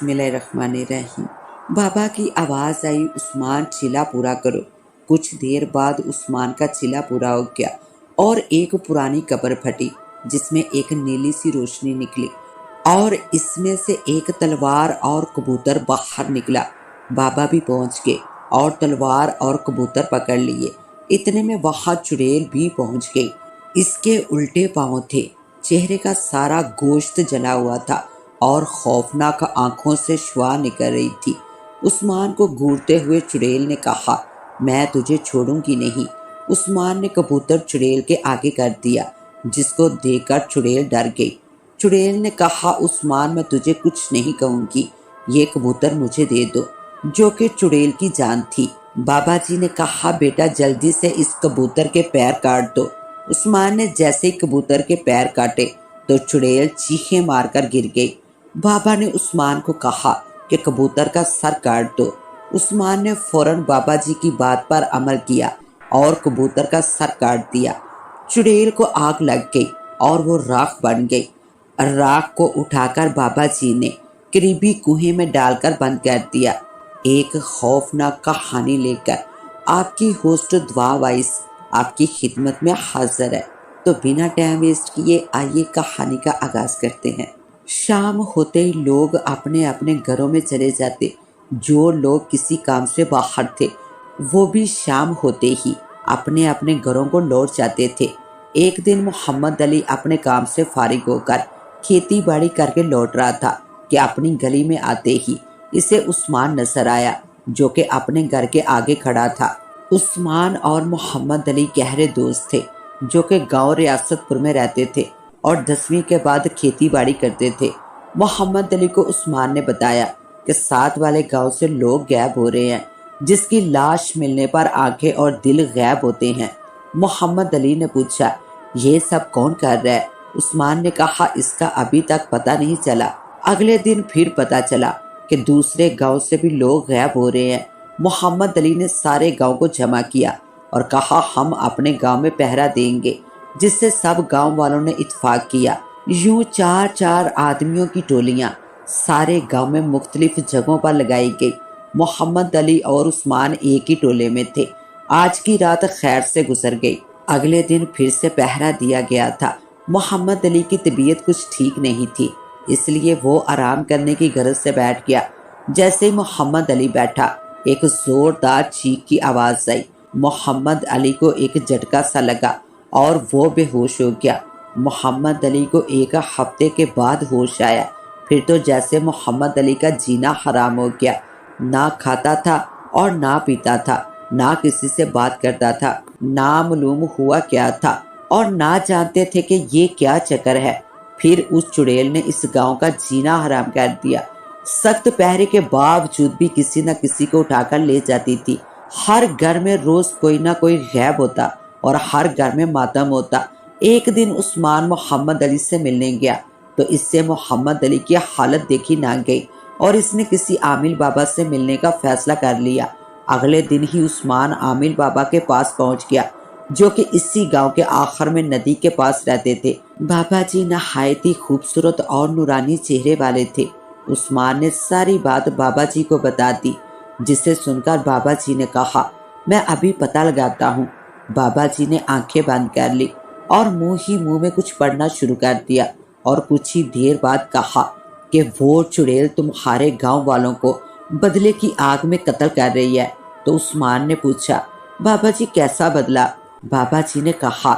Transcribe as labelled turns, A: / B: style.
A: बिस्मिल्लाहिर्रहमानिर्रहीम। बाबा की आवाज़ आई, उस्मान चिल्ला पूरा करो। कुछ देर बाद उस्मान का चिल्ला पूरा हो गया और एक पुरानी कब्र फटी जिसमें एक नीली सी रोशनी निकली और इसमें से एक तलवार और कबूतर बाहर निकला। बाबा भी पहुंच गए और तलवार और कबूतर पकड़ लिए। इतने में वहाँ चुड़ैल भी पहुंच गई। इसके उल्टे पांव थे, चेहरे का सारा गोश्त जला हुआ था और खौफनाक आंखों से शुआ निकल रही थी। उस्मान को घूरते हुए चुड़ैल ने कहा, मैं तुझे छोड़ूंगी नहीं। उस्मान ने कबूतर चुड़ैल के आगे कर दिया, जिसको देखकर चुड़ैल डर गई। चुड़ैल ने कहा, उस्मान मैं तुझे कुछ नहीं कहूंगी, ये कबूतर मुझे दे दो, जो कि चुड़ैल की जान थी। बाबा जी ने कहा, बेटा जल्दी से इस कबूतर के पैर काट दो। उस्मान ने जैसे ही कबूतर के पैर काटे तो चुड़ैल चीखें मारकर गिर गई। बाबा ने उस्मान को कहा कि कबूतर का सर काट दो। उस्मान ने फौरन बाबा जी की बात पर अमल किया और कबूतर का सर काट दिया। चुड़ैल को आग लग गई और वो राख बन गई। राख को उठाकर बाबा जी ने करीबी कुएं में डालकर बंद कर दिया। एक खौफनाक कहानी लेकर आपकी होस्ट दुआ वाइस आपकी खिदमत में हाजिर है। तो बिना टाइम वेस्ट किए आइए कहानी का आगाज करते हैं। शाम होते ही लोग अपने अपने घरों में चले जाते। जो लोग किसी काम से बाहर थे वो भी शाम होते ही अपने अपने घरों को लौट जाते थे। एक दिन मोहम्मद अली अपने काम से फारिग होकर खेती बाड़ी करके लौट रहा था कि अपनी गली में आते ही इसे उस्मान नजर आया, जो कि अपने घर के आगे खड़ा था। उस्मान और मोहम्मद अली गहरे दोस्त थे, जो कि गांव रियासतपुर में रहते थे और 10वीं के बाद खेती बाड़ी करते थे। मोहम्मद अली को उस्मान ने बताया कि साथ वाले गांव से लोग गायब हो रहे हैं, जिसकी लाश मिलने पर आंखें और दिल गायब होते हैं। मोहम्मद अली ने पूछा, ये सब कौन कर रहा है? उस्मान ने कहा, इसका अभी तक पता नहीं चला। अगले दिन फिर पता चला कि दूसरे गांव से भी लोग गायब हो रहे हैं। मोहम्मद अली ने सारे गांव को जमा किया और कहा, हम अपने गांव में पहरा देंगे, जिससे सब गांव वालों ने इत्तेफाक किया। यूं 4-4 आदमियों की टोलियां सारे गांव में मुख्तलिफ जगहों पर लगाई गई। मोहम्मद अली और उस्मान एक ही टोले में थे। आज की रात खैर से गुजर गई। अगले दिन फिर से पहरा दिया गया था। मोहम्मद अली की तबीयत कुछ ठीक नहीं थी, इसलिए वो आराम करने की गरज से बैठ गया। जैसे ही मोहम्मद अली बैठा, एक जोरदार चीख की आवाज आई। मोहम्मद अली को एक झटका सा लगा और वो बेहोश हो गया। मोहम्मद अली को एक हफ्ते के बाद होश आया। फिर तो जैसे मोहम्मद अली का जीना हराम हो गया। ना खाता था और ना पीता था, ना किसी से बात करता था, ना मालूम हुआ क्या था और ना जानते थे कि ये क्या चक्कर है। फिर उस चुड़ैल ने इस गांव का जीना हराम कर दिया। सख्त पहरे के बावजूद भी किसी न किसी को उठाकर ले जाती थी। हर घर में रोज कोई ना कोई गैब होता और हर घर में मातम होता। एक दिन उस्मान मोहम्मद अली से मिलने गया तो इससे मोहम्मद अली की हालत देखी ना गई और इसने किसी आमिल बाबा से मिलने का फैसला कर लिया। अगले दिन ही उस्मान आमिल बाबा के पास पहुंच गया, जो कि इसी गांव के आखिर में नदी के पास रहते थे। बाबा जी नहायत ही खूबसूरत और नूरानी चेहरे वाले थे। उस्मान ने सारी बात बाबा जी को बता दी, जिसे सुनकर बाबा जी ने कहा, मैं अभी पता लगाता हूँ। बाबा जी ने आंखें बंद कर ली और मुंह ही मुंह में कुछ पढ़ना शुरू कर दिया और कुछ ही देर बाद कहा कि वो चुड़ैल तुम्हारे गांव वालों को बदले की आग में कत्ल कर रही है। तो उस्मान ने पूछा, बाबा जी कैसा बदला? बाबा जी ने कहा,